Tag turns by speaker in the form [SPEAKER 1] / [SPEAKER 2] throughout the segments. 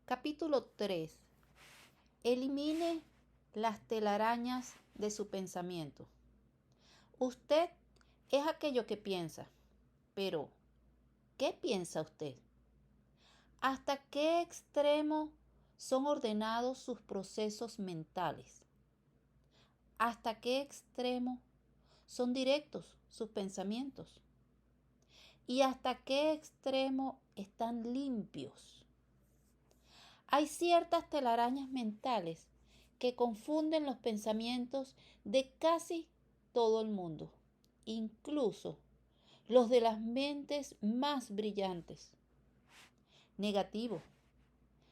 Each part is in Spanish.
[SPEAKER 1] Capítulo 3. Elimine las telarañas de su pensamiento. Usted es aquello que piensa, pero ¿qué piensa usted? ¿Hasta qué extremo son ordenados sus procesos mentales? ¿Hasta qué extremo son directos sus pensamientos? ¿Y hasta qué extremo están limpios? Hay ciertas telarañas mentales que confunden los pensamientos de casi todo el mundo, incluso los de las mentes más brillantes. Negativo,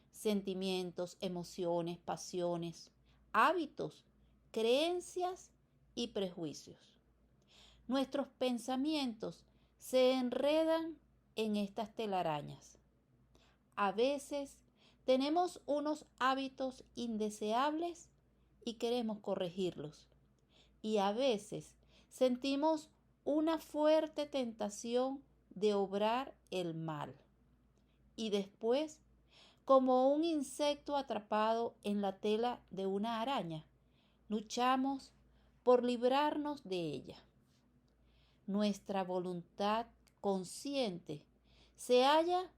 [SPEAKER 1] sentimientos, emociones, pasiones, hábitos, creencias y prejuicios. Nuestros pensamientos se enredan en estas telarañas. A veces tenemos unos hábitos indeseables y queremos corregirlos. Y a veces sentimos una fuerte tentación de obrar el mal. Y después, como un insecto atrapado en la tela de una araña, luchamos por librarnos de ella. Nuestra voluntad consciente se halla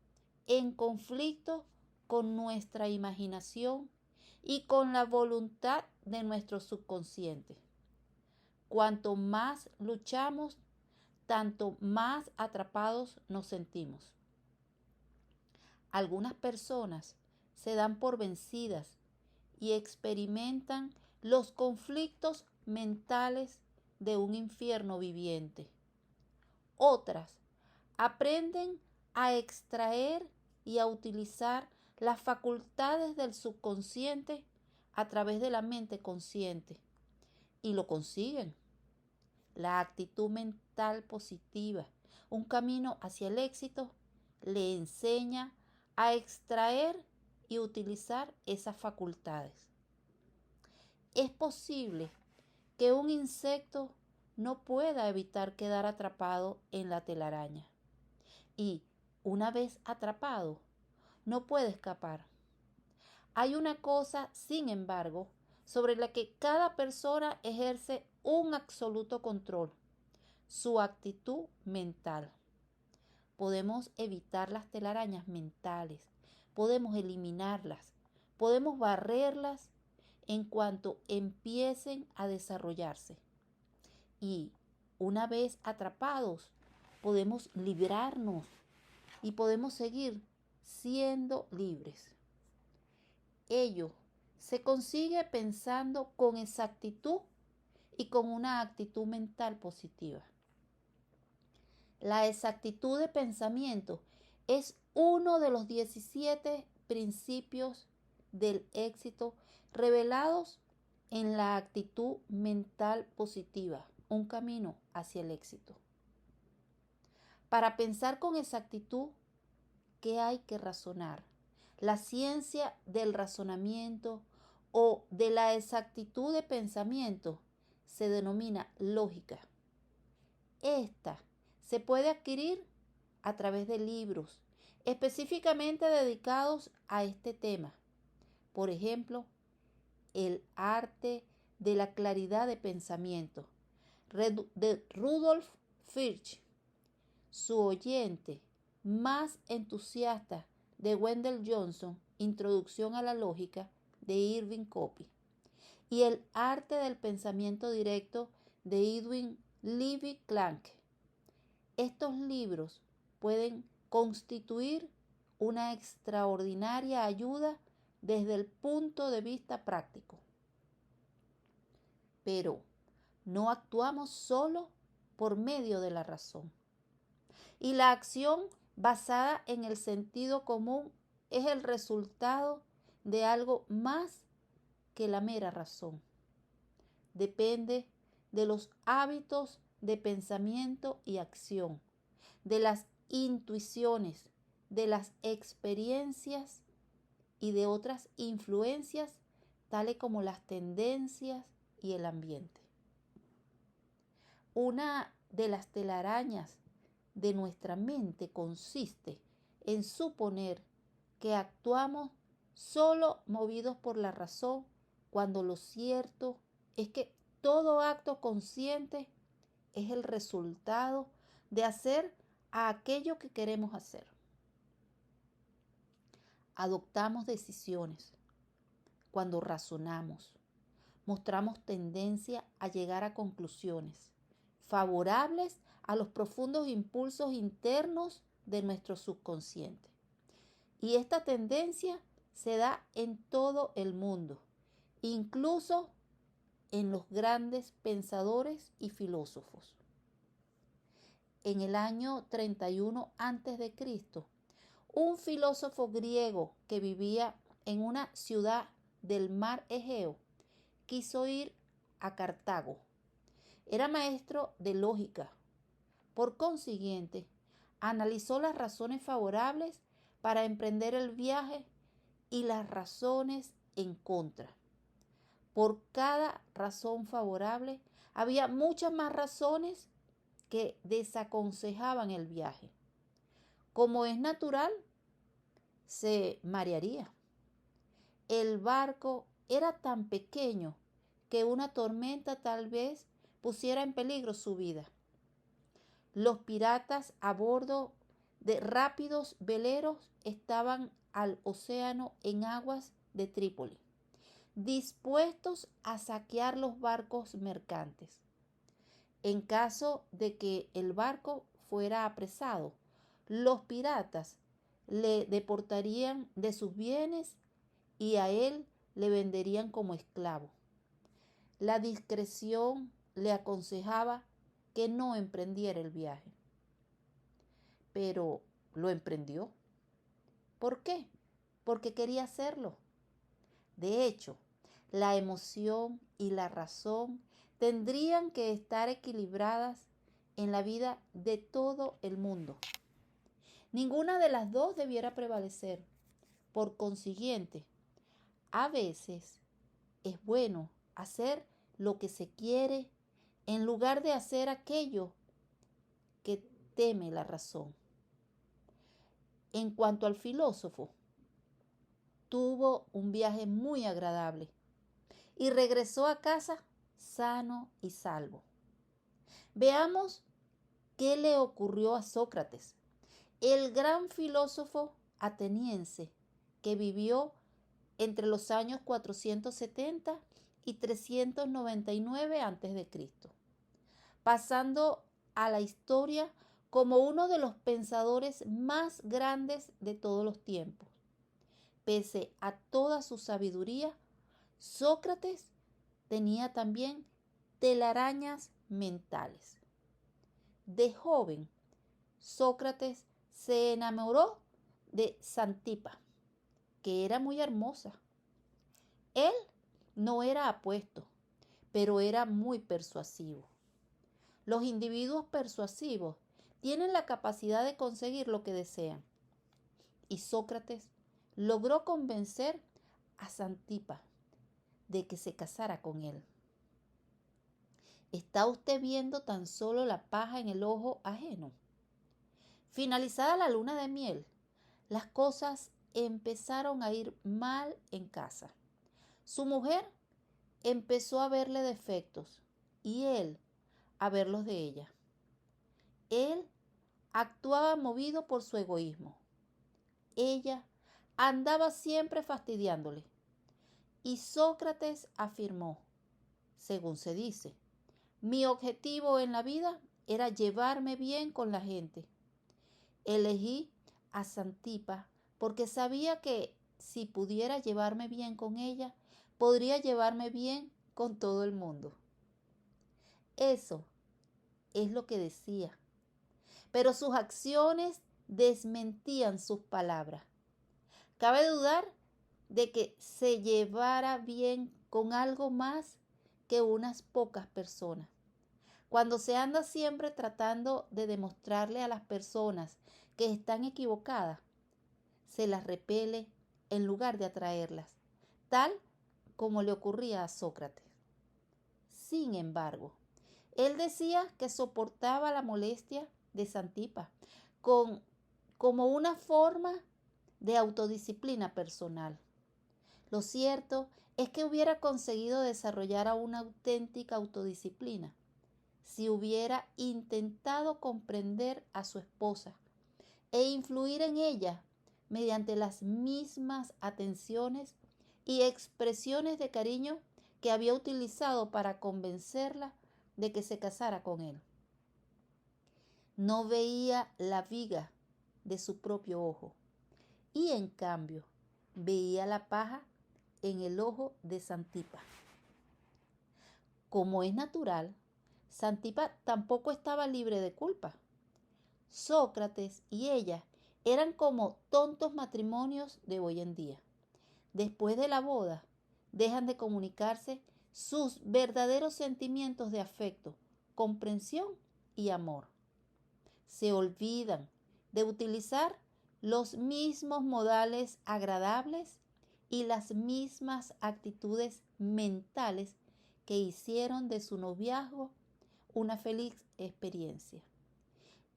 [SPEAKER 1] en conflicto con nuestra imaginación y con la voluntad de nuestro subconsciente. Cuanto más luchamos, tanto más atrapados nos sentimos. Algunas personas se dan por vencidas y experimentan los conflictos mentales de un infierno viviente. Otras aprenden a extraer y a utilizar las facultades del subconsciente a través de la mente consciente y lo consiguen. La actitud mental positiva, un camino hacia el éxito, le enseña a extraer y utilizar esas facultades. Es posible que un insecto no pueda evitar quedar atrapado en la telaraña y, una vez atrapado, no puede escapar. Hay una cosa, sin embargo, sobre la que cada persona ejerce un absoluto control: su actitud mental. Podemos evitar las telarañas mentales, podemos eliminarlas, podemos barrerlas en cuanto empiecen a desarrollarse. Y una vez atrapados, podemos librarnos y podemos seguir siendo libres. Ello se consigue pensando con exactitud y con una actitud mental positiva. La exactitud de pensamiento es uno de los 17 principios del éxito revelados en la actitud mental positiva, un camino hacia el éxito. Para pensar con exactitud, ¿qué hay que razonar? La ciencia del razonamiento o de la exactitud de pensamiento se denomina lógica. Esta se puede adquirir a través de libros específicamente dedicados a este tema. Por ejemplo, El arte de la claridad de pensamiento, de Rudolf Firch. Su oyente más entusiasta, de Wendell Johnson, Introducción a la lógica, de Irving Copy. Y El arte del pensamiento directo, de Edwin Levy Clark. Estos libros pueden constituir una extraordinaria ayuda desde el punto de vista práctico. Pero no actuamos solo por medio de la razón. Y la acción basada en el sentido común es el resultado de algo más que la mera razón. Depende de los hábitos de pensamiento y acción, de las intuiciones, de las experiencias y de otras influencias, tales como las tendencias y el ambiente. Una de las telarañas de nuestra mente consiste en suponer que actuamos solo movidos por la razón, cuando lo cierto es que todo acto consciente es el resultado de hacer a aquello que queremos hacer. Adoptamos decisiones cuando razonamos. Mostramos tendencia a llegar a conclusiones favorables a los profundos impulsos internos de nuestro subconsciente. Y esta tendencia se da en todo el mundo, incluso en los grandes pensadores y filósofos. En el año 31 a.C., un filósofo griego que vivía en una ciudad del mar Egeo quiso ir a Cartago. Era maestro de lógica. Por consiguiente, analizó las razones favorables para emprender el viaje y las razones en contra. Por cada razón favorable, había muchas más razones que desaconsejaban el viaje. Como es natural, se marearía. El barco era tan pequeño que una tormenta tal vez pusiera en peligro su vida. Los piratas a bordo de rápidos veleros estaban al océano en aguas de Trípoli, dispuestos a saquear los barcos mercantes. En caso de que el barco fuera apresado, los piratas le deportarían de sus bienes y a él le venderían como esclavo. La discreción le aconsejaba que no emprendiera el viaje. Pero lo emprendió. ¿Por qué? Porque quería hacerlo. De hecho, la emoción y la razón tendrían que estar equilibradas en la vida de todo el mundo. Ninguna de las dos debiera prevalecer. Por consiguiente, a veces es bueno hacer lo que se quiere en lugar de hacer aquello que teme la razón. En cuanto al filósofo, tuvo un viaje muy agradable y regresó a casa sano y salvo. Veamos qué le ocurrió a Sócrates, el gran filósofo ateniense que vivió entre los años 470 y 399 a.C., pasando a la historia como uno de los pensadores más grandes de todos los tiempos. Pese a toda su sabiduría, Sócrates tenía también telarañas mentales. De joven, Sócrates se enamoró de Xantipa, que era muy hermosa. Él no era apuesto, pero era muy persuasivo. Los individuos persuasivos tienen la capacidad de conseguir lo que desean. Y Sócrates logró convencer a Xantipa de que se casara con él. ¿Está usted viendo tan solo la paja en el ojo ajeno? Finalizada la luna de miel, las cosas empezaron a ir mal en casa. Su mujer empezó a verle defectos y él a verlos de ella. Él actuaba movido por su egoísmo. Ella andaba siempre fastidiándole. Y Sócrates afirmó, según se dice, mi objetivo en la vida era llevarme bien con la gente. Elegí a Xantipa porque sabía que si pudiera llevarme bien con ella, podría llevarme bien con todo el mundo. Eso es lo que decía. Pero sus acciones desmentían sus palabras. Cabe dudar de que se llevara bien con algo más que unas pocas personas. Cuando se anda siempre tratando de demostrarle a las personas que están equivocadas, se las repele en lugar de atraerlas, tal como le ocurría a Sócrates. Sin embargo, él decía que soportaba la molestia de Xantipa como una forma de autodisciplina personal. Lo cierto es que hubiera conseguido desarrollar una auténtica autodisciplina si hubiera intentado comprender a su esposa e influir en ella mediante las mismas atenciones y expresiones de cariño que había utilizado para convencerla de que se casara con él. No veía la viga de su propio ojo y en cambio veía la paja en el ojo de Santipa. Como es natural, Santipa tampoco estaba libre de culpa. Sócrates y ella eran como tontos matrimonios de hoy en día. Después de la boda, dejan de comunicarse sus verdaderos sentimientos de afecto, comprensión y amor. Se olvidan de utilizar los mismos modales agradables y las mismas actitudes mentales que hicieron de su noviazgo una feliz experiencia.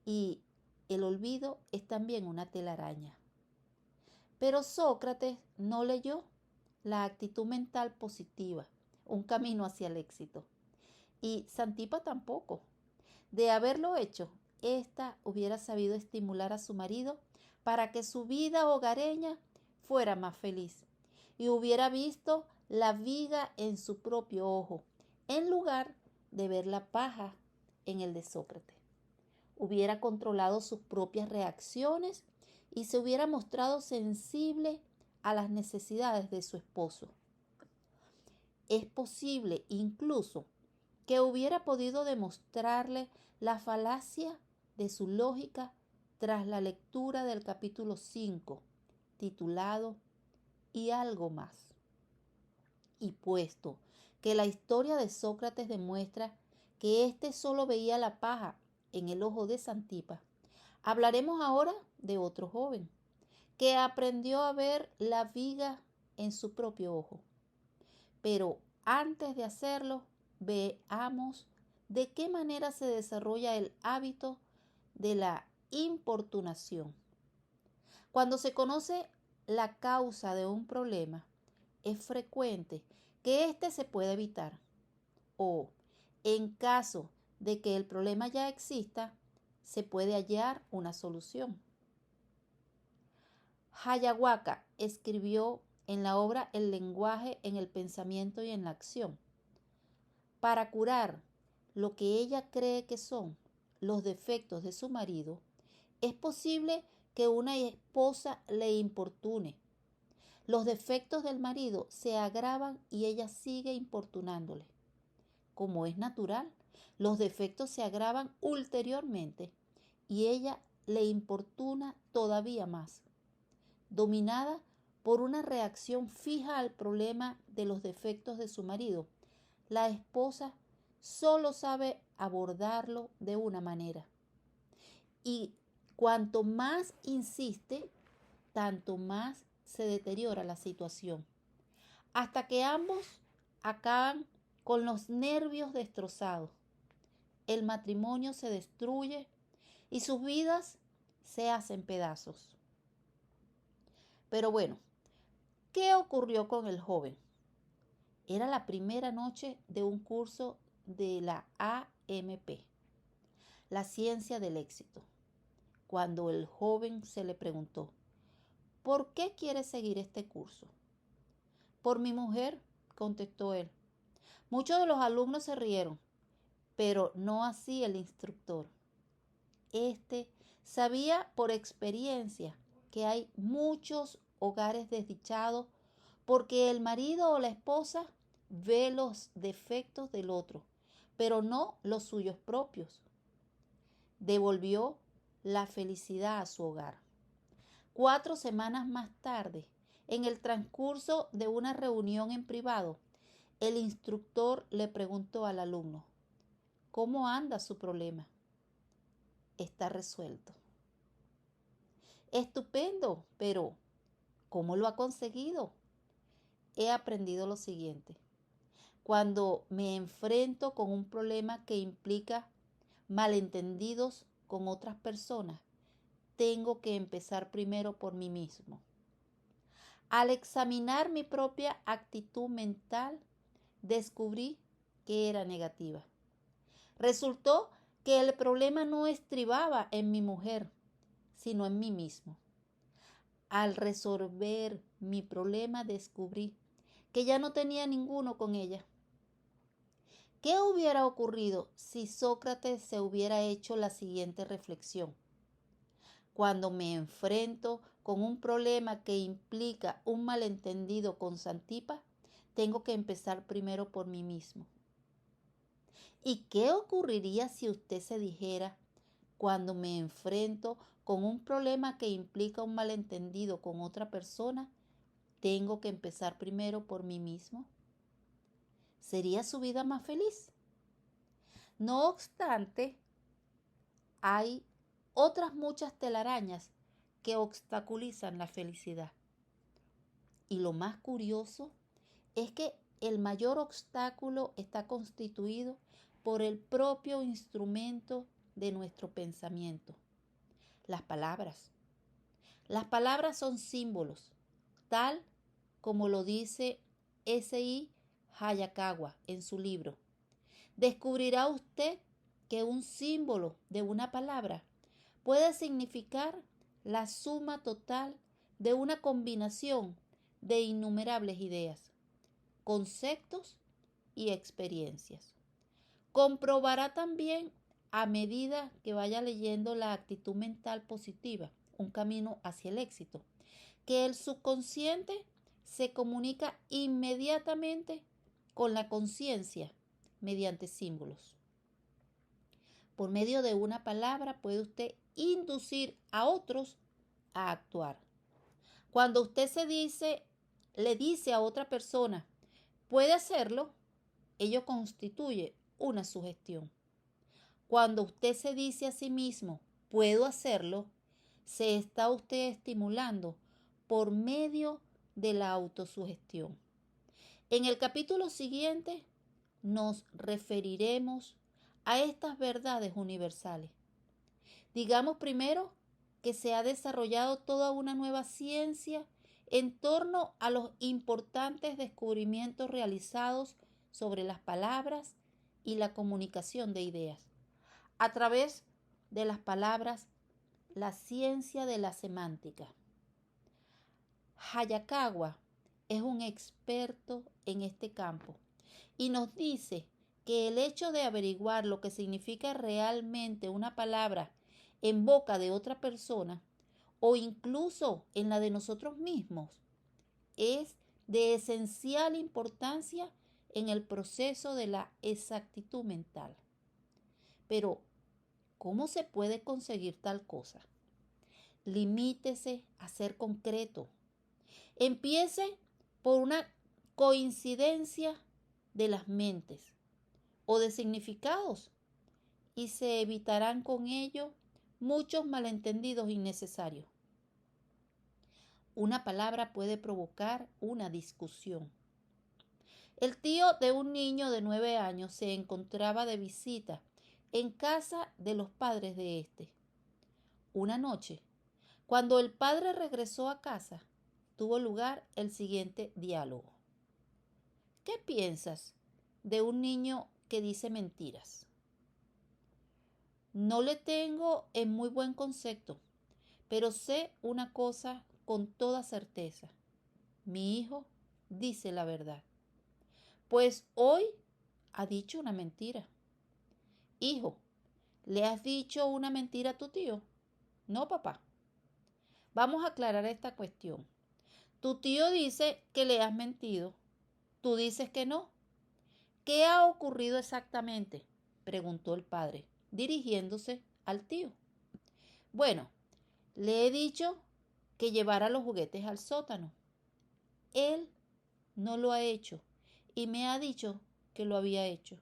[SPEAKER 1] Y el olvido es también una telaraña. Pero Sócrates no leyó la actitud mental positiva, un camino hacia el éxito. Y Santipa tampoco. De haberlo hecho, ésta hubiera sabido estimular a su marido para que su vida hogareña fuera más feliz y hubiera visto la viga en su propio ojo, en lugar de ver la paja en el de Sócrates. Hubiera controlado sus propias reacciones y se hubiera mostrado sensible a las necesidades de su esposo. Es posible incluso que hubiera podido demostrarle la falacia de su lógica tras la lectura del capítulo 5, titulado "Y algo más". Y puesto que la historia de Sócrates demuestra que éste solo veía la paja en el ojo de Santipa, hablaremos ahora de otro joven que aprendió a ver la viga en su propio ojo. Pero antes de hacerlo, veamos de qué manera se desarrolla el hábito de la importunación. Cuando se conoce la causa de un problema, es frecuente que éste se pueda evitar o, en caso de que el problema ya exista, se puede hallar una solución. Hayawaka escribió en la obra El lenguaje en el pensamiento y en la acción: para curar lo que ella cree que son los defectos de su marido, es posible que una esposa le importune. Los defectos del marido se agravan y ella sigue importunándole. Como es natural, los defectos se agravan ulteriormente y ella le importuna todavía más. Dominada por una reacción fija al problema de los defectos de su marido, la esposa solo sabe abordarlo de una manera. Y cuanto más insiste, tanto más se deteriora la situación, hasta que ambos acaban con los nervios destrozados. El matrimonio se destruye y sus vidas se hacen pedazos. Pero bueno, ¿qué ocurrió con el joven? Era la primera noche de un curso de la AMP, la ciencia del éxito, cuando el joven se le preguntó: ¿por qué quiere seguir este curso? Por mi mujer, contestó él. Muchos de los alumnos se rieron, pero no así el instructor. Este sabía por experiencia que hay muchos hogares desdichados porque el marido o la esposa ve los defectos del otro, pero no los suyos propios. Devolvió la felicidad a su hogar. 4 semanas más tarde, en el transcurso de una reunión en privado, el instructor le preguntó al alumno: ¿cómo anda su problema? Está resuelto. Estupendo, pero ¿cómo lo ha conseguido? He aprendido lo siguiente: cuando me enfrento con un problema que implica malentendidos con otras personas, tengo que empezar primero por mí mismo. Al examinar mi propia actitud mental, descubrí que era negativa. Resultó que el problema no estribaba en mi mujer, sino en mí mismo. Al resolver mi problema, descubrí que ya no tenía ninguno con ella. ¿Qué hubiera ocurrido si Sócrates se hubiera hecho la siguiente reflexión? Cuando me enfrento con un problema que implica un malentendido con Xantipa, tengo que empezar primero por mí mismo. ¿Y qué ocurriría si usted se dijera, cuando me enfrento con un problema que implica un malentendido con otra persona, tengo que empezar primero por mí mismo? ¿Sería su vida más feliz? No obstante, hay otras muchas telarañas que obstaculizan la felicidad. Y lo más curioso es que el mayor obstáculo está constituido por el propio instrumento de nuestro pensamiento, las palabras. Las palabras son símbolos, tal como lo dice S.I. Hayakawa en su libro. Descubrirá usted que un símbolo de una palabra puede significar la suma total de una combinación de innumerables ideas, conceptos y experiencias. Comprobará también, a medida que vaya leyendo La actitud mental positiva, un camino hacia el éxito, que el subconsciente se comunica inmediatamente con la conciencia mediante símbolos. Por medio de una palabra puede usted inducir a otros a actuar. Cuando usted le dice a otra persona, puede hacerlo, ello constituye una sugestión. Cuando usted se dice a sí mismo, puedo hacerlo, se está usted estimulando por medio de la autosugestión. En el capítulo siguiente nos referiremos a estas verdades universales. Digamos primero que se ha desarrollado toda una nueva ciencia en torno a los importantes descubrimientos realizados sobre las palabras y la comunicación de ideas. A través de las palabras, la ciencia de la semántica. Hayakawa es un experto en este campo y nos dice que el hecho de averiguar lo que significa realmente una palabra en boca de otra persona o incluso en la de nosotros mismos es de esencial importancia en el proceso de la exactitud mental. Pero, ¿cómo se puede conseguir tal cosa? Limítese a ser concreto. Empiece por una coincidencia de las mentes o de significados y se evitarán con ello muchos malentendidos innecesarios. Una palabra puede provocar una discusión. El tío de un niño de 9 años se encontraba de visita en casa de los padres de este. Una noche, cuando el padre regresó a casa, tuvo lugar el siguiente diálogo. ¿Qué piensas de un niño que dice mentiras? No le tengo en muy buen concepto, pero sé una cosa con toda certeza. Mi hijo dice la verdad. Pues hoy ha dicho una mentira. Hijo, ¿le has dicho una mentira a tu tío? No, papá. Vamos a aclarar esta cuestión. Tu tío dice que le has mentido. Tú dices que no. ¿Qué ha ocurrido exactamente?, preguntó el padre, dirigiéndose al tío. Bueno, le he dicho que llevara los juguetes al sótano. Él no lo ha hecho y me ha dicho que lo había hecho.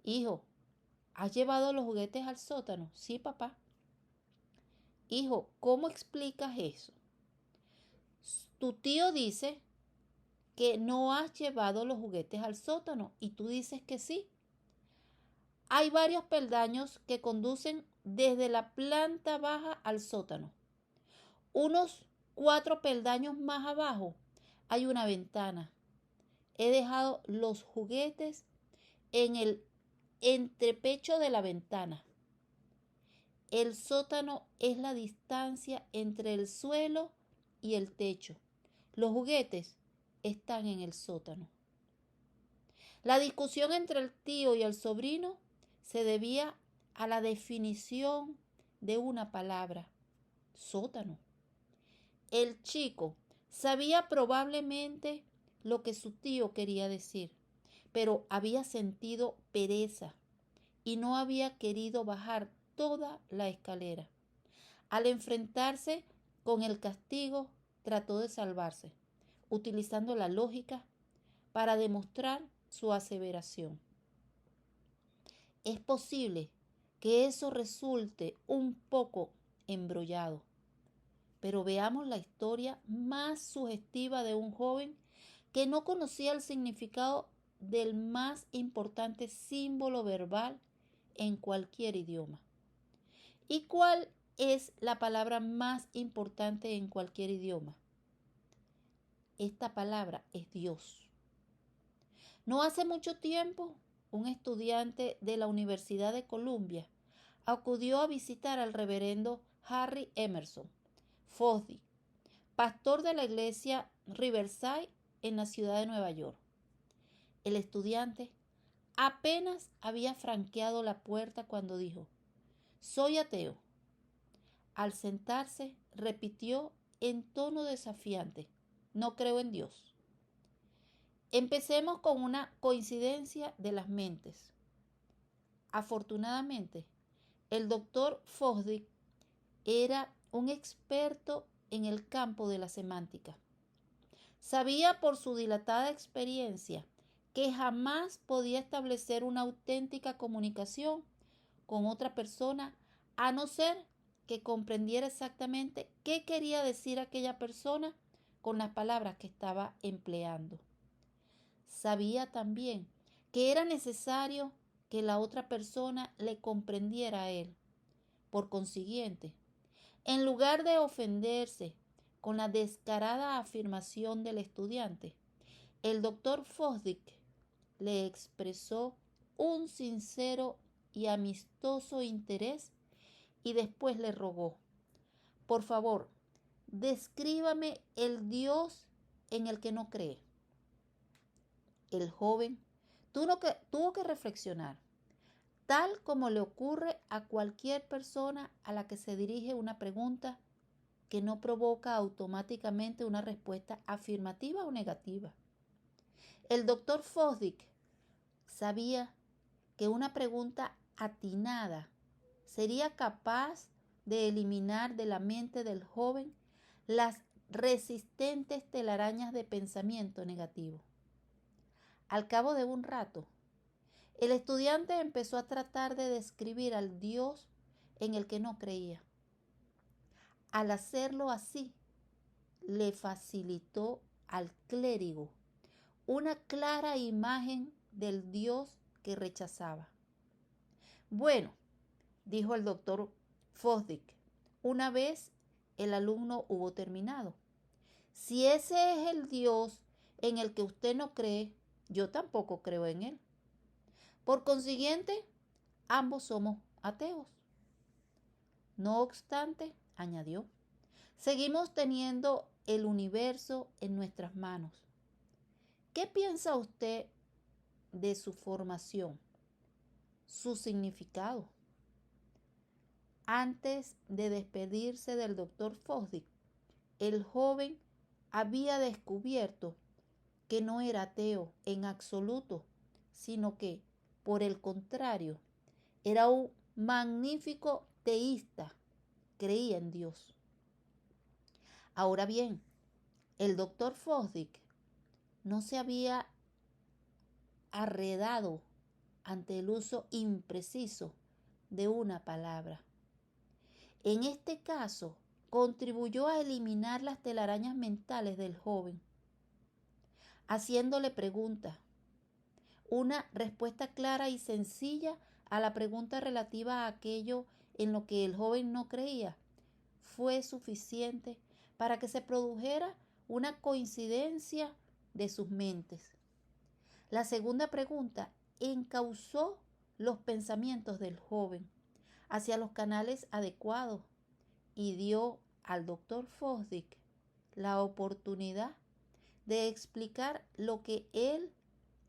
[SPEAKER 1] Hijo, ¿has llevado los juguetes al sótano? Sí, papá. Hijo, ¿cómo explicas eso? Tu tío dice que no has llevado los juguetes al sótano y tú dices que sí. Hay varios peldaños que conducen desde la planta baja al sótano. Unos 4 peldaños más abajo hay una ventana. He dejado los juguetes en el entrepecho de la ventana. El sótano es la distancia entre el suelo y el techo. Los juguetes están en el sótano. La discusión entre el tío y el sobrino se debía a la definición de una palabra: sótano. El chico sabía probablemente lo que su tío quería decir, pero había sentido pereza y no había querido bajar toda la escalera. Al enfrentarse con el castigo, trató de salvarse, utilizando la lógica para demostrar su aseveración. Es posible que eso resulte un poco embrollado, pero veamos la historia más sugestiva de un joven que no conocía el significado del más importante símbolo verbal en cualquier idioma. ¿Y cuál es la palabra más importante en cualquier idioma? Esta palabra es Dios. No hace mucho tiempo, un estudiante de la Universidad de Columbia acudió a visitar al reverendo Harry Emerson Fosdick, pastor de la iglesia Riverside en la ciudad de Nueva York. El estudiante apenas había franqueado la puerta cuando dijo: «Soy ateo». Al sentarse, repitió en tono desafiante: «No creo en Dios». Empecemos con una coincidencia de las mentes. Afortunadamente, el doctor Fosdick era un experto en el campo de la semántica. Sabía por su dilatada experiencia que jamás podía establecer una auténtica comunicación con otra persona a no ser que comprendiera exactamente qué quería decir aquella persona con las palabras que estaba empleando. Sabía también que era necesario que la otra persona le comprendiera a él. Por consiguiente, en lugar de ofenderse con la descarada afirmación del estudiante, el doctor Fosdick le expresó un sincero y amistoso interés y después le rogó: «Por favor, descríbame el Dios en el que no cree». El joven tuvo que reflexionar, tal como le ocurre a cualquier persona a la que se dirige una pregunta que no provoca automáticamente una respuesta afirmativa o negativa. El doctor Fosdick sabía que una pregunta atinada sería capaz de eliminar de la mente del joven las resistentes telarañas de pensamiento negativo. Al cabo de un rato, el estudiante empezó a tratar de describir al Dios en el que no creía. Al hacerlo así, le facilitó al clérigo una clara imagen del Dios que rechazaba. «Bueno», dijo el doctor Fosdick, una vez el alumno hubo terminado, «si ese es el Dios en el que usted no cree, yo tampoco creo en él. Por consiguiente, ambos somos ateos». No obstante, añadió, seguimos teniendo el universo en nuestras manos. ¿Qué piensa usted de su formación, su significado? Antes de despedirse del doctor Fosdick, el joven había descubierto que no era ateo en absoluto, sino que, por el contrario, era un magnífico teísta, creía en Dios. Ahora bien, el doctor Fosdick no se había arredado ante el uso impreciso de una palabra. En este caso, contribuyó a eliminar las telarañas mentales del joven, haciéndole preguntas. Una respuesta clara y sencilla a la pregunta relativa a aquello en lo que el joven no creía fue suficiente para que se produjera una coincidencia de sus mentes. La segunda pregunta encauzó los pensamientos del joven hacia los canales adecuados y dio al doctor Fosdick la oportunidad de explicar lo que él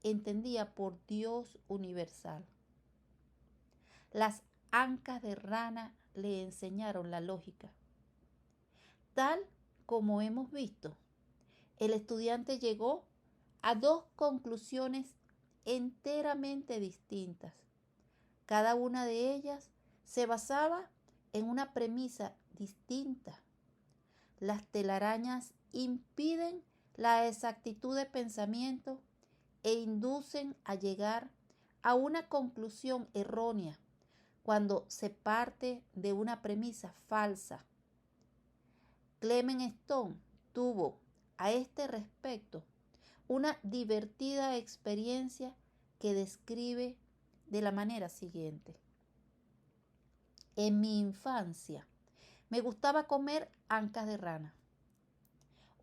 [SPEAKER 1] entendía por Dios universal. Las ancas de rana le enseñaron la lógica. Tal como hemos visto, el estudiante llegó a dos conclusiones enteramente distintas. Cada una de ellas se basaba en una premisa distinta. Las telarañas impiden la exactitud de pensamiento e inducen a llegar a una conclusión errónea cuando se parte de una premisa falsa. Clement Stone tuvo a este respecto una divertida experiencia que describe de la manera siguiente. En mi infancia me gustaba comer ancas de rana.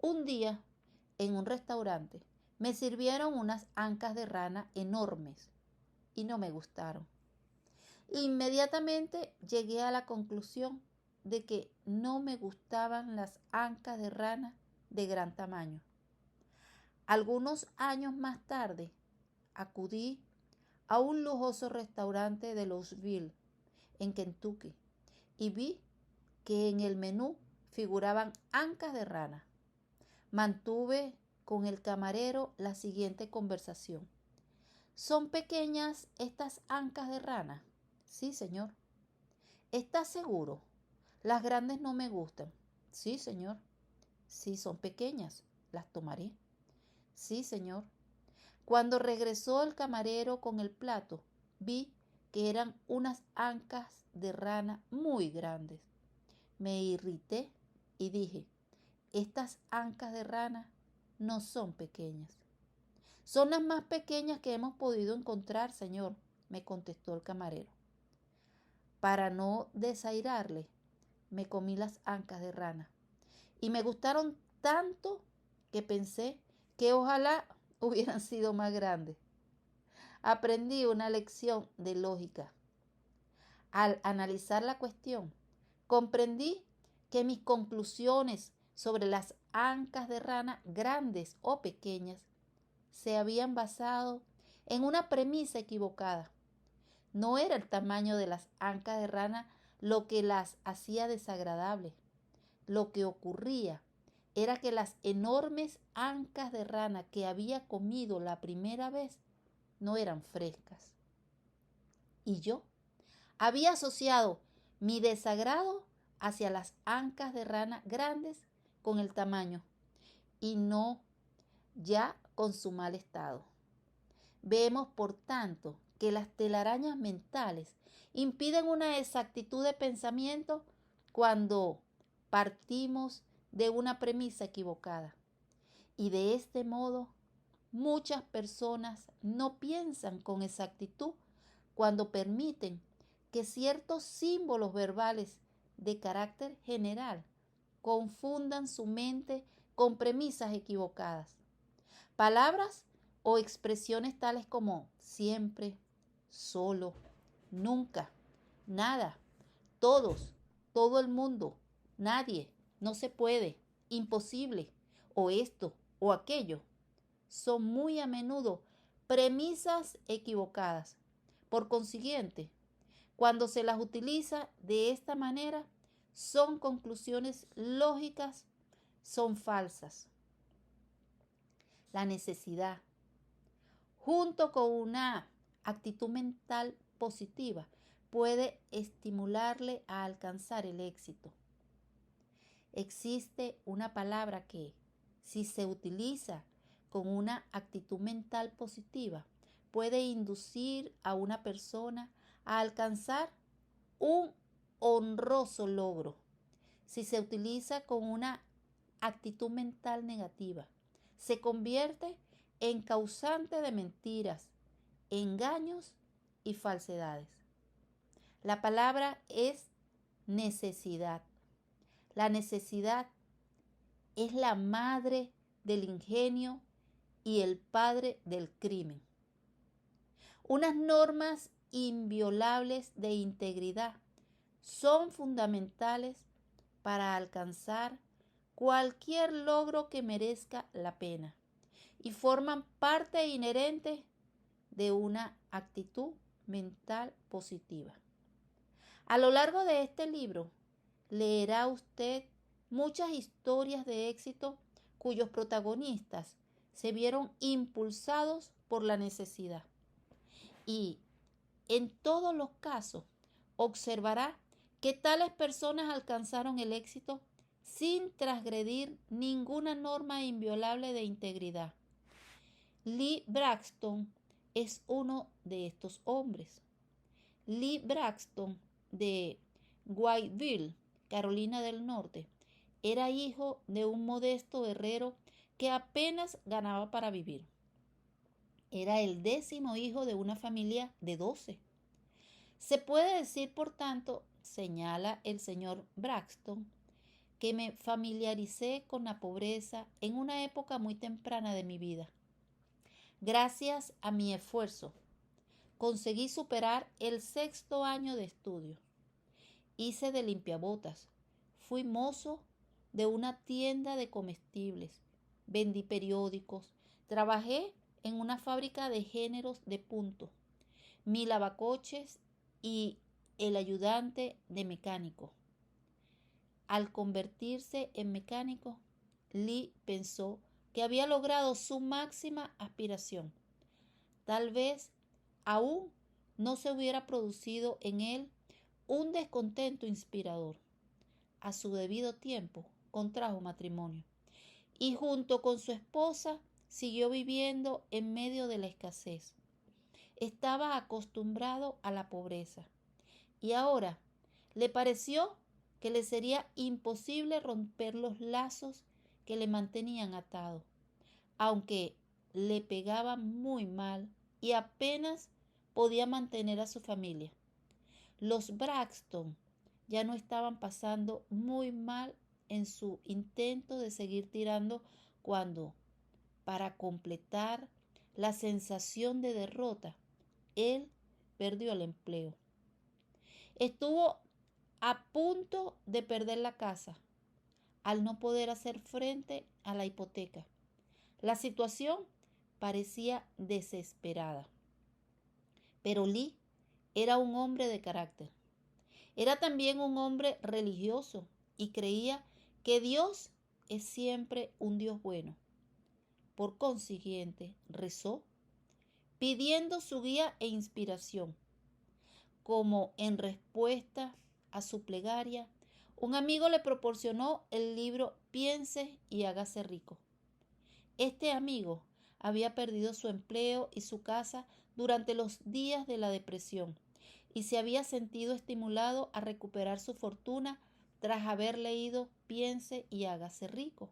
[SPEAKER 1] Un día, en un restaurante, me sirvieron unas ancas de rana enormes y no me gustaron. Inmediatamente llegué a la conclusión de que no me gustaban las ancas de rana de gran tamaño. Algunos años más tarde, acudí a un lujoso restaurante de Louisville, en Kentucky, y vi que en el menú figuraban ancas de rana. Mantuve con el camarero la siguiente conversación. ¿Son pequeñas estas ancas de rana? Sí, señor. ¿Estás seguro? Las grandes no me gustan. Sí, señor. Sí, son pequeñas. Las tomaré. Sí, señor. Cuando regresó el camarero con el plato, vi que eran unas ancas de rana muy grandes. Me irrité y dije, estas ancas de rana no son pequeñas. Son las más pequeñas que hemos podido encontrar, señor, me contestó el camarero. Para no desairarle, me comí las ancas de rana y me gustaron tanto que pensé que ojalá hubieran sido más grandes. Aprendí una lección de lógica. Al analizar la cuestión, comprendí que mis conclusiones sobre las ancas de rana, grandes o pequeñas, se habían basado en una premisa equivocada. No era el tamaño de las ancas de rana lo que las hacía desagradables. Lo que ocurría era que las enormes ancas de rana que había comido la primera vez no eran frescas. Y yo había asociado mi desagrado hacia las ancas de rana grandes con el tamaño y no ya con su mal estado. Vemos, por tanto, que las telarañas mentales impiden una exactitud de pensamiento cuando partimos de una premisa equivocada. Y de este modo, muchas personas no piensan con exactitud cuando permiten que ciertos símbolos verbales de carácter general confundan su mente con premisas equivocadas. Palabras o expresiones tales como siempre, solo, nunca, nada, todos, todo el mundo, nadie, no se puede, imposible, o esto o aquello, son muy a menudo premisas equivocadas. Por consiguiente, cuando se las utiliza de esta manera, son conclusiones lógicas, son falsas. La necesidad, junto con una actitud mental positiva, puede estimularle a alcanzar el éxito. Existe una palabra que, si se utiliza con una actitud mental positiva, puede inducir a una persona a alcanzar un honroso logro. Si se utiliza con una actitud mental negativa, se convierte en causante de mentiras, engaños y falsedades. La palabra es necesidad. La necesidad es la madre del ingenio y el padre del crimen. Unas normas inviolables de integridad son fundamentales para alcanzar cualquier logro que merezca la pena y forman parte inherente de una actitud mental positiva. A lo largo de este libro leerá usted muchas historias de éxito cuyos protagonistas se vieron impulsados por la necesidad. Y en todos los casos observará que tales personas alcanzaron el éxito sin transgredir ninguna norma inviolable de integridad. Lee Braxton es uno de estos hombres. Lee Braxton, de Whiteville, Carolina del Norte, era hijo de un modesto herrero que apenas ganaba para vivir. Era el 10º hijo de una familia de 12. Se puede decir, por tanto, señala el señor Braxton, que me familiaricé con la pobreza en una época muy temprana de mi vida. Gracias a mi esfuerzo, conseguí superar el 6º año de estudio. Hice de limpiabotas, fui mozo de una tienda de comestibles, vendí periódicos, trabajé en una fábrica de géneros de punto, mi lavacoches y el ayudante de mecánico. Al convertirse en mecánico, Lee pensó que había logrado su máxima aspiración. Tal vez aún no se hubiera producido en él un descontento inspirador. A su debido tiempo contrajo matrimonio y junto con su esposa siguió viviendo en medio de la escasez. Estaba acostumbrado a la pobreza y ahora le pareció que le sería imposible romper los lazos que le mantenían atado, aunque le pegaba muy mal y apenas podía mantener a su familia. Los Braxton ya no estaban pasando muy mal en su intento de seguir tirando cuando, para completar la sensación de derrota, él perdió el empleo. Estuvo a punto de perder la casa al no poder hacer frente a la hipoteca. La situación parecía desesperada. Pero Lee era un hombre de carácter. Era también un hombre religioso y creía que Dios es siempre un Dios bueno. Por consiguiente, rezó, pidiendo su guía e inspiración. Como en respuesta a su plegaria, un amigo le proporcionó el libro Piense y hágase rico. Este amigo había perdido su empleo y su casa durante los días de la depresión y se había sentido estimulado a recuperar su fortuna tras haber leído Piense y hágase rico.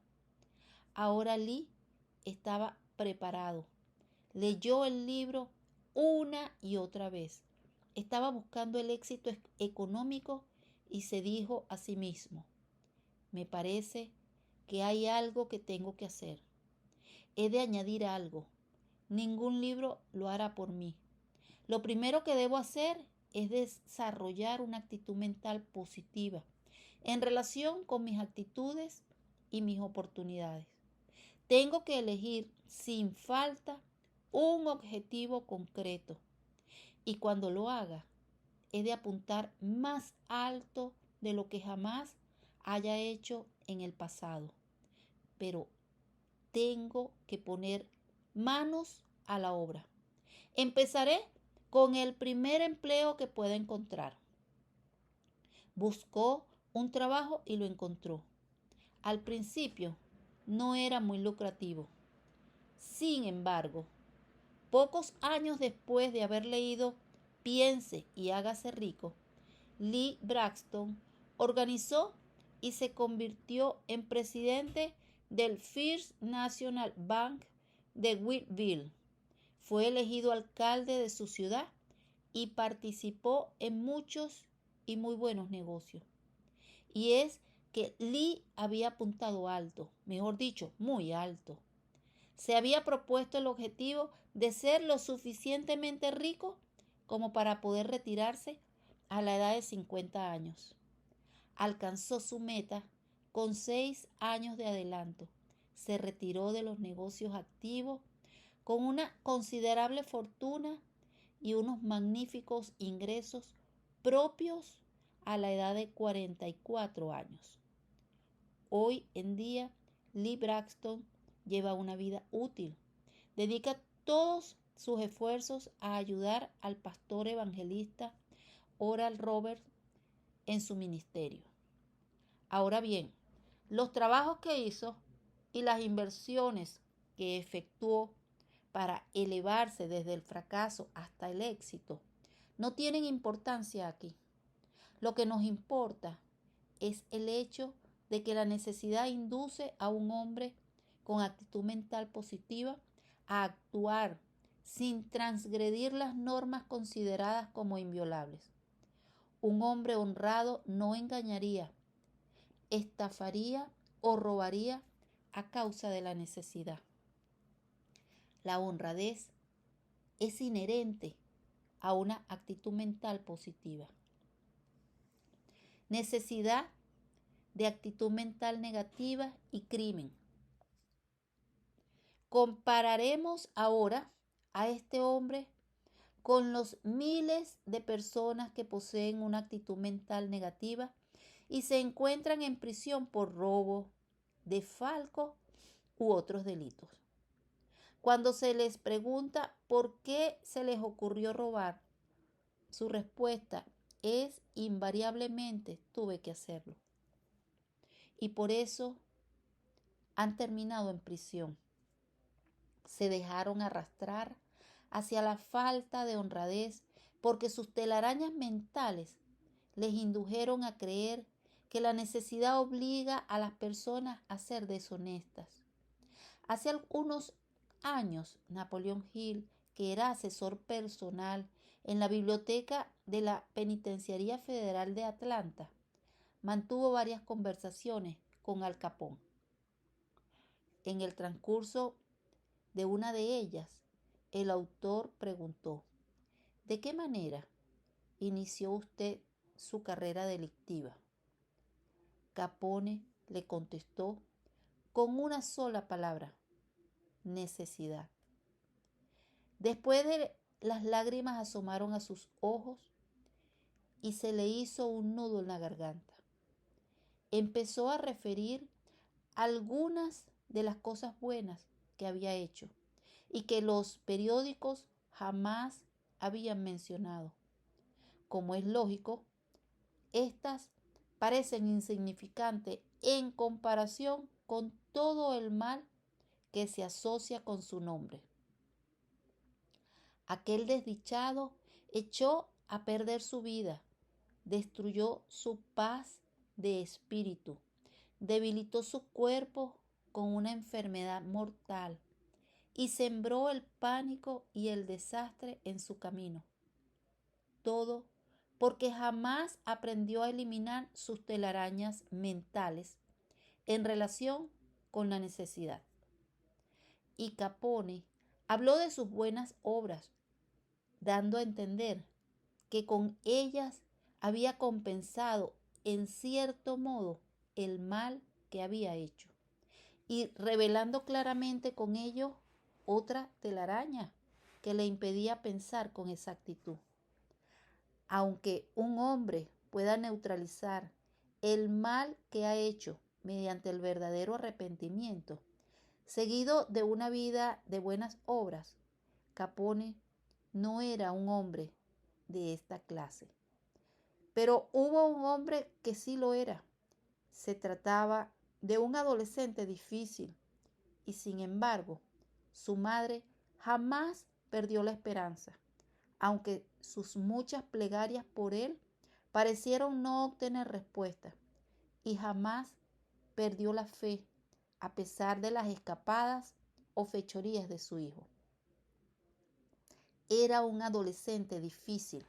[SPEAKER 1] Ahora Lee estaba preparado. Leyó el libro una y otra vez. Estaba buscando el éxito económico y se dijo a sí mismo: me parece que hay algo que tengo que hacer. He de añadir algo. Ningún libro lo hará por mí. Lo primero que debo hacer es desarrollar una actitud mental positiva en relación con mis actitudes y mis oportunidades. Tengo que elegir sin falta un objetivo concreto y cuando lo haga, he de apuntar más alto de lo que jamás haya hecho en el pasado. Pero tengo que poner manos a la obra. Empezaré con el primer empleo que pueda encontrar. Buscó un trabajo y lo encontró. Al principio no era muy lucrativo. Sin embargo, pocos años después de haber leído Piense y hágase rico, Lee Braxton organizó y se convirtió en presidente del First National Bank de Whiteville. Fue elegido alcalde de su ciudad y participó en muchos y muy buenos negocios. Y es que Lee había apuntado alto, mejor dicho, muy alto. Se había propuesto el objetivo de ser lo suficientemente rico como para poder retirarse a la edad de 50 años. Alcanzó su meta con 6 años de adelanto. Se retiró de los negocios activos con una considerable fortuna y unos magníficos ingresos propios a la edad de 44 años. Hoy en día, Lee Braxton lleva una vida útil. Dedica todos sus esfuerzos a ayudar al pastor evangelista Oral Roberts en su ministerio. Ahora bien, los trabajos que hizo y las inversiones que efectuó para elevarse desde el fracaso hasta el éxito no tienen importancia aquí. Lo que nos importa es el hecho de que la necesidad induce a un hombre con actitud mental positiva a actuar sin transgredir las normas consideradas como inviolables. Un hombre honrado no engañaría, estafaría o robaría a causa de la necesidad. La honradez es inherente a una actitud mental positiva. Necesidad de actitud mental negativa y crimen. Compararemos ahora a este hombre con los miles de personas que poseen una actitud mental negativa y se encuentran en prisión por robo, desfalco u otros delitos. Cuando se les pregunta por qué se les ocurrió robar, su respuesta es invariablemente tuve que hacerlo. Y por eso han terminado en prisión. Se dejaron arrastrar hacia la falta de honradez porque sus telarañas mentales les indujeron a creer que la necesidad obliga a las personas a ser deshonestas. Hace algunos años, Napoleón Hill, que era asesor personal en la biblioteca de la Penitenciaría Federal de Atlanta, mantuvo varias conversaciones con Al Capone. En el transcurso de una de ellas, el autor preguntó: ¿de qué manera inició usted su carrera delictiva? Capone le contestó con una sola palabra: necesidad. Después de las lágrimas asomaron a sus ojos y se le hizo un nudo en la garganta. Empezó a referir algunas de las cosas buenas que había hecho y que los periódicos jamás habían mencionado. Como es lógico, estas parecen insignificantes en comparación con todo el mal que se asocia con su nombre. Aquel desdichado echó a perder su vida, destruyó su paz de espíritu, debilitó su cuerpo con una enfermedad mortal y sembró el pánico y el desastre en su camino. Todo porque jamás aprendió a eliminar sus telarañas mentales en relación con la necesidad. Y Capone habló de sus buenas obras, dando a entender que con ellas había compensado en cierto modo el mal que había hecho y revelando claramente con ello otra telaraña que le impedía pensar con exactitud. Aunque un hombre pueda neutralizar el mal que ha hecho mediante el verdadero arrepentimiento, seguido de una vida de buenas obras, Capone no era un hombre de esta clase. Pero hubo un hombre que sí lo era. Se trataba de un adolescente difícil y sin embargo, su madre jamás perdió la esperanza, aunque sus muchas plegarias por él parecieron no obtener respuesta, y jamás perdió la fe a pesar de las escapadas o fechorías de su hijo. Era un adolescente difícil.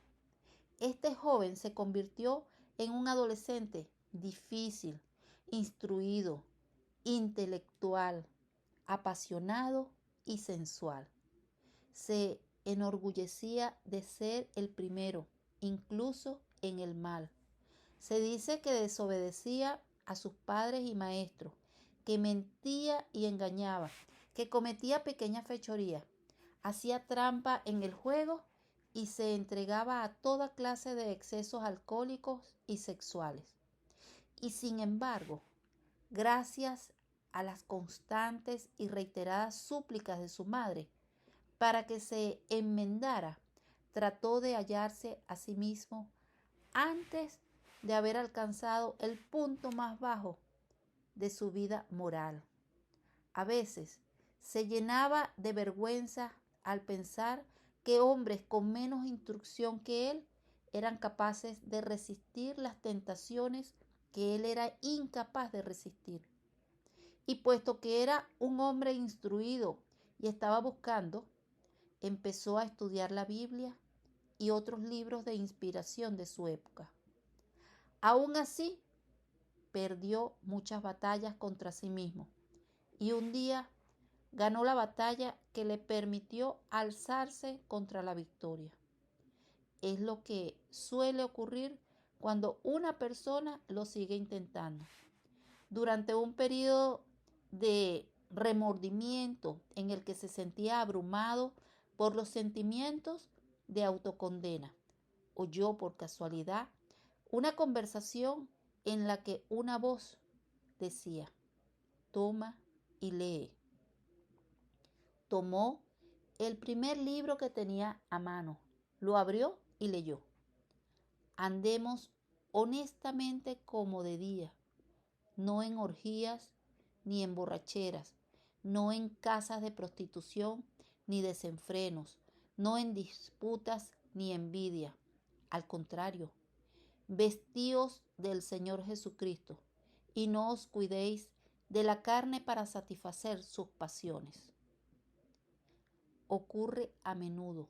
[SPEAKER 1] Este joven se convirtió en un adolescente difícil instruido, intelectual, apasionado y sensual. Se enorgullecía de ser el primero, incluso en el mal. Se dice que desobedecía a sus padres y maestros, que mentía y engañaba, que cometía pequeñas fechorías, hacía trampa en el juego y se entregaba a toda clase de excesos alcohólicos y sexuales. Y sin embargo, gracias a las constantes y reiteradas súplicas de su madre para que se enmendara, trató de hallarse a sí mismo antes de haber alcanzado el punto más bajo de su vida moral. A veces se llenaba de vergüenza al pensar que hombres con menos instrucción que él eran capaces de resistir las tentaciones que él era incapaz de resistir. Y puesto que era un hombre instruido y estaba buscando, empezó a estudiar la Biblia y otros libros de inspiración de su época. Aún así, perdió muchas batallas contra sí mismo y un día ganó la batalla que le permitió alzarse contra la victoria. Es lo que suele ocurrir cuando una persona lo sigue intentando. Durante un periodo de remordimiento en el que se sentía abrumado por los sentimientos de autocondena, oyó por casualidad una conversación en la que una voz decía: toma y lee. Tomó el primer libro que tenía a mano, lo abrió y leyó: andemos honestamente como de día, no en orgías ni en borracheras, no en casas de prostitución ni desenfrenos, no en disputas ni envidia. Al contrario, vestíos del Señor Jesucristo y no os cuidéis de la carne para satisfacer sus pasiones. Ocurre a menudo.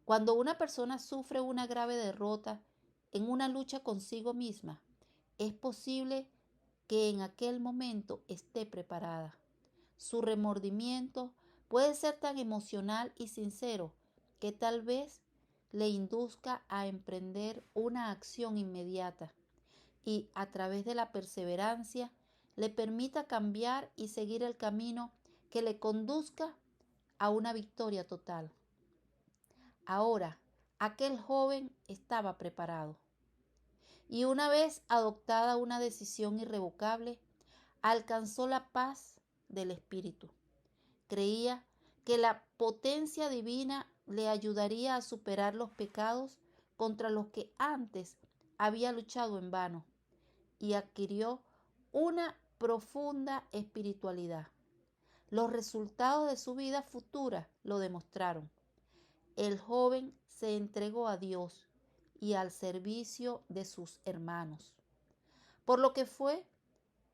[SPEAKER 1] Cuando una persona sufre una grave derrota en una lucha consigo misma, es posible que en aquel momento esté preparada. Su remordimiento puede ser tan emocional y sincero que tal vez le induzca a emprender una acción inmediata y a través de la perseverancia le permita cambiar y seguir el camino que le conduzca a una victoria total. Ahora, aquel joven estaba preparado y una vez adoptada una decisión irrevocable, alcanzó la paz del espíritu. Creía que la potencia divina le ayudaría a superar los pecados contra los que antes había luchado en vano y adquirió una profunda espiritualidad. Los resultados de su vida futura lo demostraron. El joven se entregó a Dios y al servicio de sus hermanos. Por lo que fue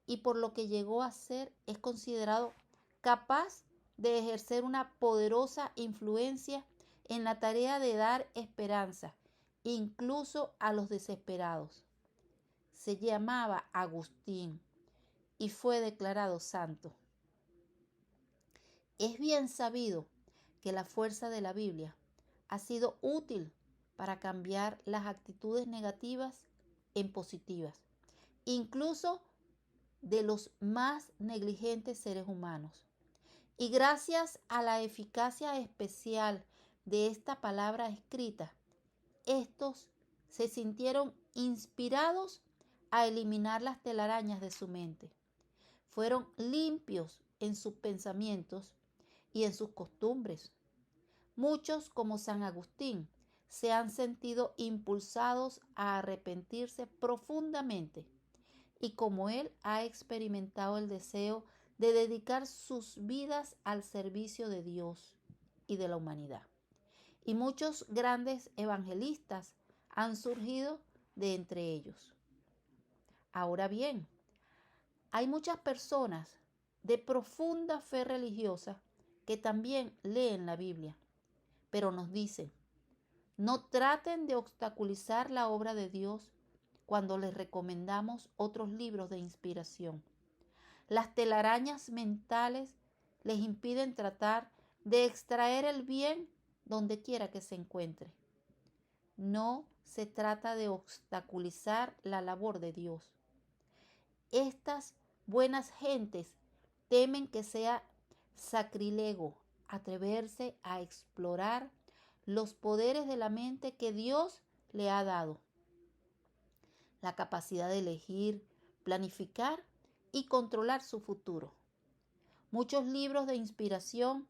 [SPEAKER 1] y por lo que llegó a ser, es considerado capaz de ejercer una poderosa influencia en la tarea de dar esperanza, incluso a los desesperados. Se llamaba Agustín y fue declarado santo. Es bien sabido que la fuerza de la Biblia ha sido útil para cambiar las actitudes negativas en positivas, incluso de los más negligentes seres humanos. Y gracias a la eficacia especial de esta palabra escrita, estos se sintieron inspirados a eliminar las telarañas de su mente. Fueron limpios en sus pensamientos y en sus costumbres. Muchos, como San Agustín, se han sentido impulsados a arrepentirse profundamente y como él ha experimentado el deseo de dedicar sus vidas al servicio de Dios y de la humanidad. Y muchos grandes evangelistas han surgido de entre ellos. Ahora bien, hay muchas personas de profunda fe religiosa que también leen la Biblia, pero nos dicen: no traten de obstaculizar la obra de Dios cuando les recomendamos otros libros de inspiración. Las telarañas mentales les impiden tratar de extraer el bien donde quiera que se encuentre. No se trata de obstaculizar la labor de Dios. Estas buenas gentes temen que sea sacrilego atreverse a explorar los poderes de la mente que Dios le ha dado. La capacidad de elegir, planificar y controlar su futuro. Muchos libros de inspiración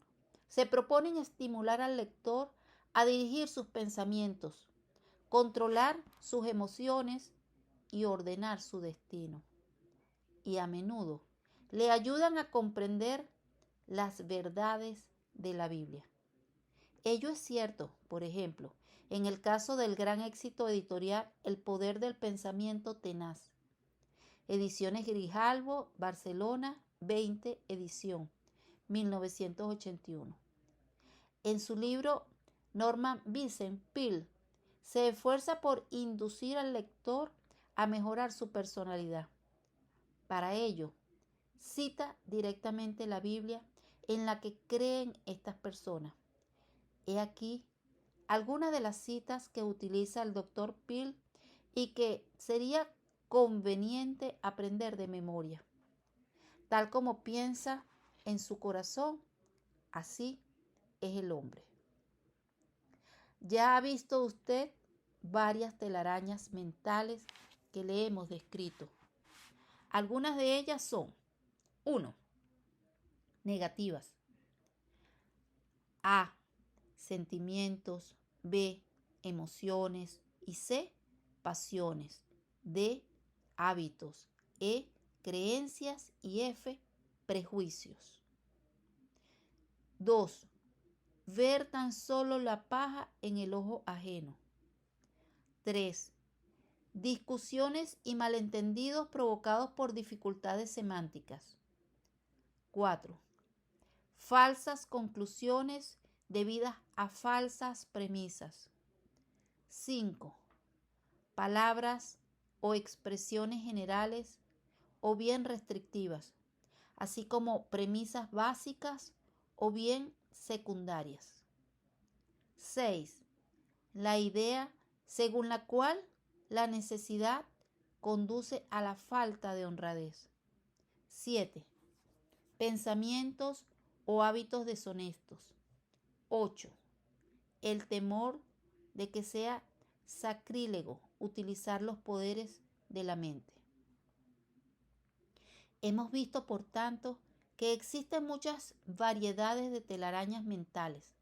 [SPEAKER 1] se proponen estimular al lector a dirigir sus pensamientos, controlar sus emociones y ordenar su destino. Y a menudo le ayudan a comprender las verdades de la Biblia. Ello es cierto, por ejemplo, en el caso del gran éxito editorial El poder del pensamiento tenaz. Ediciones Grijalbo, Barcelona, 20 edición, 1981. En su libro, Norman Vincent Peale se esfuerza por inducir al lector a mejorar su personalidad. Para ello, cita directamente la Biblia en la que creen estas personas. He aquí algunas de las citas que utiliza el Dr. Peale y que sería conveniente aprender de memoria. Tal como piensa en su corazón, así es el hombre. Ya ha visto usted varias telarañas mentales que le hemos descrito. Algunas de ellas son: 1. Negativas. A. Sentimientos. B. Emociones. Y C. Pasiones. D. Hábitos. E. Creencias. Y F. Prejuicios. 2. Ver tan solo la paja en el ojo ajeno. 3. Discusiones y malentendidos provocados por dificultades semánticas. 4. Falsas conclusiones debidas a falsas premisas. 5. Palabras o expresiones generales o bien restrictivas, así como premisas básicas o bien secundarias. 6. La idea según la cual la necesidad conduce a la falta de honradez. 7. Pensamientos o hábitos deshonestos. 8. El temor de que sea sacrílego utilizar los poderes de la mente. Hemos visto, por tanto, que existen muchas variedades de telarañas mentales.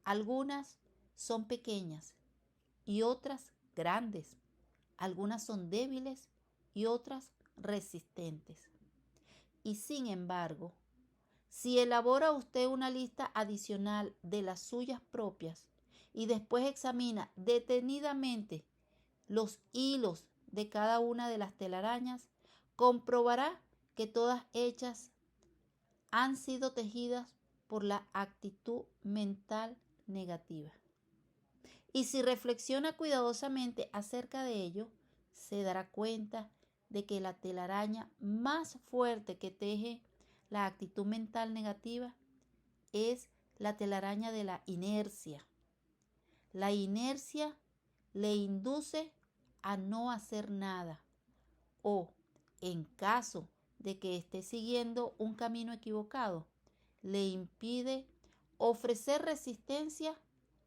[SPEAKER 1] Algunas son pequeñas y otras grandes. Algunas son débiles y otras resistentes. Y sin embargo, si elabora usted una lista adicional de las suyas propias y después examina detenidamente los hilos de cada una de las telarañas, comprobará que todas ellas han sido tejidas por la actitud mental negativa. Y si reflexiona cuidadosamente acerca de ello, se dará cuenta de que la telaraña más fuerte que teje la actitud mental negativa es la telaraña de la inercia. La inercia le induce a no hacer nada o, en caso de que esté siguiendo un camino equivocado, le impide ofrecer resistencia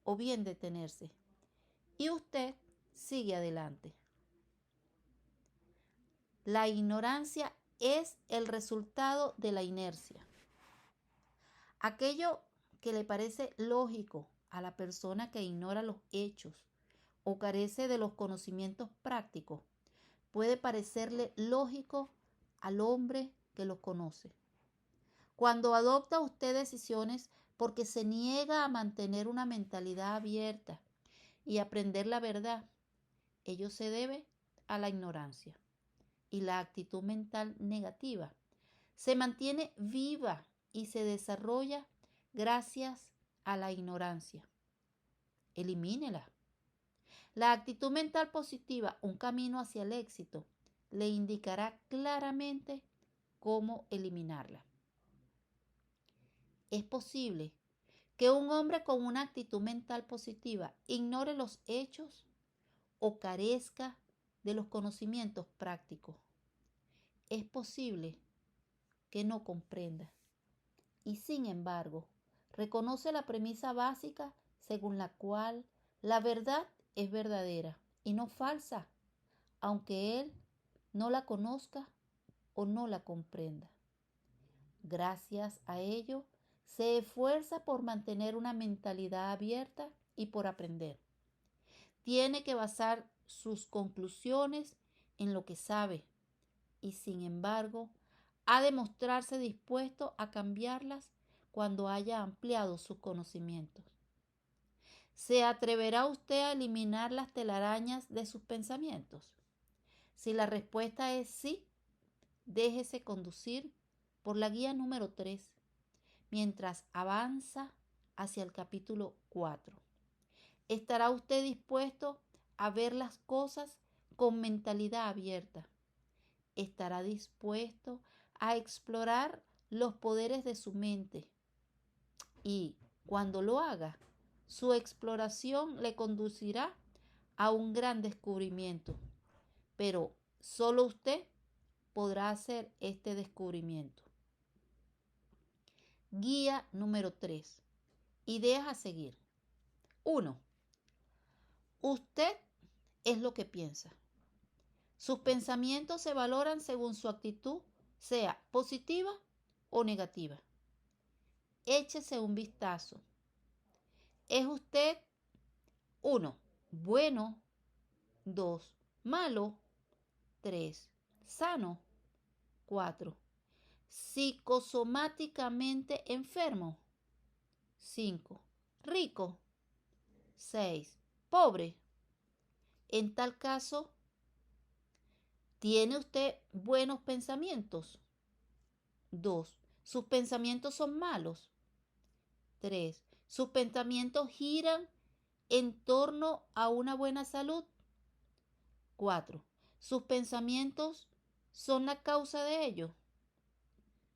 [SPEAKER 1] o bien detenerse. Y usted sigue adelante. La ignorancia es el resultado de la inercia. Aquello que le parece lógico a la persona que ignora los hechos o carece de los conocimientos prácticos puede parecerle lógico al hombre que los conoce. Cuando adopta usted decisiones porque se niega a mantener una mentalidad abierta y aprender la verdad, ello se debe a la ignorancia. Y la actitud mental negativa se mantiene viva y se desarrolla gracias a la ignorancia. Elimínela. La actitud mental positiva, un camino hacia el éxito, le indicará claramente cómo eliminarla. Es posible que un hombre con una actitud mental positiva ignore los hechos o carezca de los conocimientos prácticos. Es posible que no comprenda y, sin embargo, reconoce la premisa básica según la cual la verdad es verdadera y no falsa, aunque él no la conozca o no la comprenda. Gracias a ello, se esfuerza por mantener una mentalidad abierta y por aprender. Tiene que basar sus conclusiones en lo que sabe y, sin embargo, ha de mostrarse dispuesto a cambiarlas cuando haya ampliado sus conocimientos. ¿Se atreverá usted a eliminar las telarañas de sus pensamientos? Si la respuesta es sí, déjese conducir por la guía número 3 mientras avanza hacia el capítulo 4. ¿Estará usted dispuesto a ver las cosas con mentalidad abierta? ¿Estará dispuesto a explorar los poderes de su mente? Y cuando lo haga, su exploración le conducirá a un gran descubrimiento. Pero solo usted podrá hacer este descubrimiento. Guía número 3. Ideas a seguir. 1. Usted es lo que piensa. Sus pensamientos se valoran según su actitud, sea positiva o negativa. Échese un vistazo. ¿Es usted 1. bueno, 2. malo, 3. sano, 4. psicosomáticamente enfermo, 5. rico, 6. pobre? En tal caso, ¿tiene usted buenos pensamientos? 2. ¿Sus pensamientos son malos? 3. ¿Sus pensamientos giran en torno a una buena salud? 4. ¿Sus pensamientos son la causa de ello?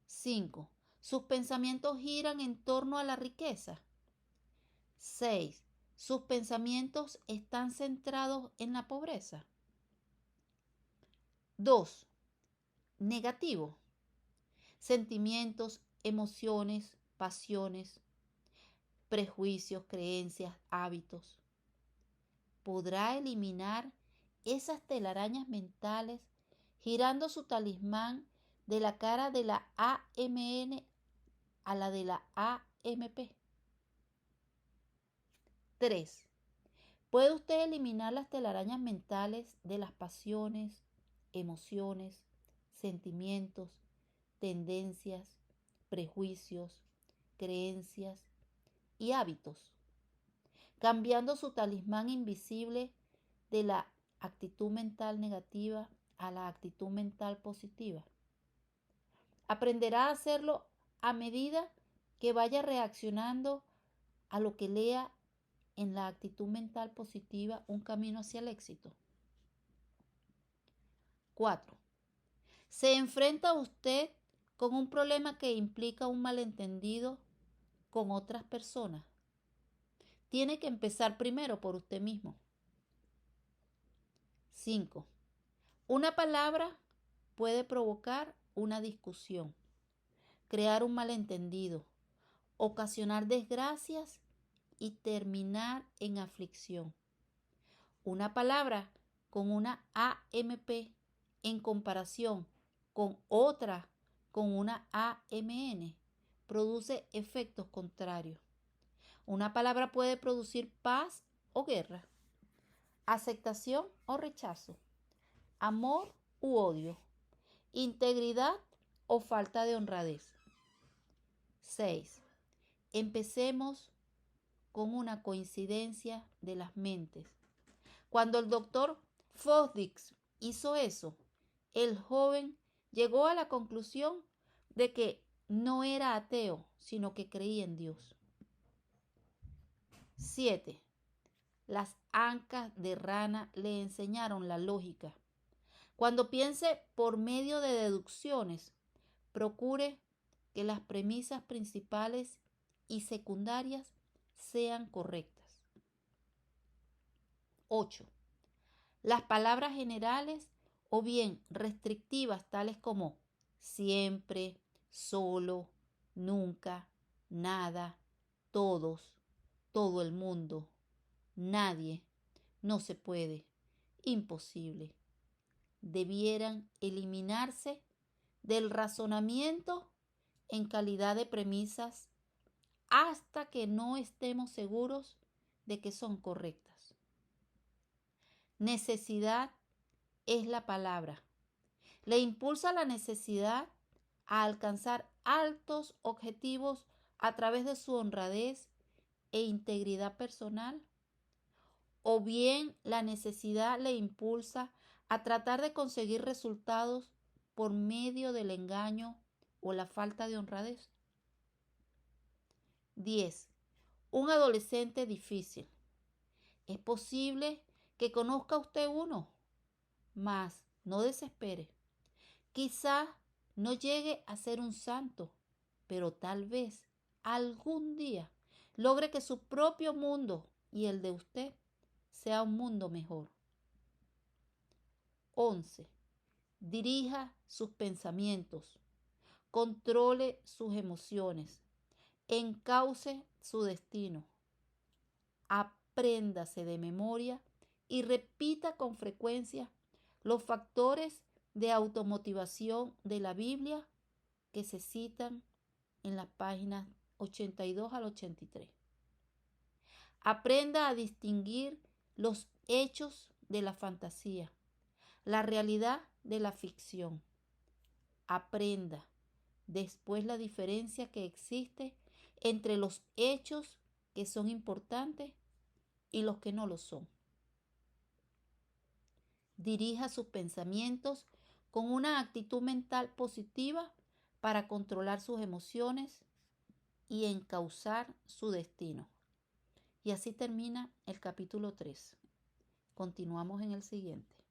[SPEAKER 1] 5. ¿Sus pensamientos giran en torno a la riqueza? 6. ¿Sus pensamientos están centrados en la pobreza? 2. Negativo. Sentimientos, emociones, pasiones, prejuicios, creencias, hábitos. ¿Podrá eliminar esas telarañas mentales girando su talismán de la cara de la AMN a la de la AMP? 3. ¿Puede usted eliminar las telarañas mentales de las pasiones, emociones, sentimientos, tendencias, prejuicios, creencias y hábitos, cambiando su talismán invisible de la actitud mental negativa a la actitud mental positiva? Aprenderá a hacerlo a medida que vaya reaccionando a lo que lea en la actitud mental positiva, un camino hacia el éxito. 4. ¿Se enfrenta usted con un problema que implica un malentendido con otras personas? Tiene que empezar primero por usted mismo. 5. Una palabra puede provocar una discusión, crear un malentendido, ocasionar desgracias y terminar en aflicción. Una palabra con una AMP en comparación con otra con una AMN produce efectos contrarios. Una palabra puede producir paz o guerra, aceptación o rechazo, amor u odio, integridad o falta de honradez. 6. Empecemos con una coincidencia de las mentes. Cuando el doctor Fosdix hizo eso, el joven llegó a la conclusión de que no era ateo, sino que creía en Dios. 7. las ancas de rana le enseñaron la lógica. Cuando piense por medio de deducciones, procure que las premisas principales y secundarias sean correctas. 8. Las palabras generales o bien restrictivas tales como siempre, solo, nunca, nada, todos, todo el mundo, nadie, no se puede, imposible, debieran eliminarse del razonamiento en calidad de premisas hasta que no estemos seguros de que son correctas. Necesidad es la palabra. Le impulsa la necesidad a alcanzar altos objetivos a través de su honradez e integridad personal, o bien la necesidad le impulsa a tratar de conseguir resultados por medio del engaño o la falta de honradez. 10. Un adolescente difícil. Es posible que conozca usted uno, mas no desespere. Quizá no llegue a ser un santo, pero tal vez algún día logre que su propio mundo y el de usted sea un mundo mejor. 11. Dirija sus pensamientos, controle sus emociones, encauce su destino. Apréndase de memoria y repita con frecuencia los factores de automotivación de la Biblia que se citan en las páginas 82 al 83. Aprenda a distinguir los hechos de la fantasía, la realidad de la ficción. Aprenda después la diferencia que existe entre los hechos que son importantes y los que no lo son. Dirija sus pensamientos con una actitud mental positiva para controlar sus emociones y encauzar su destino. Y así termina el capítulo 3. Continuamos en el siguiente.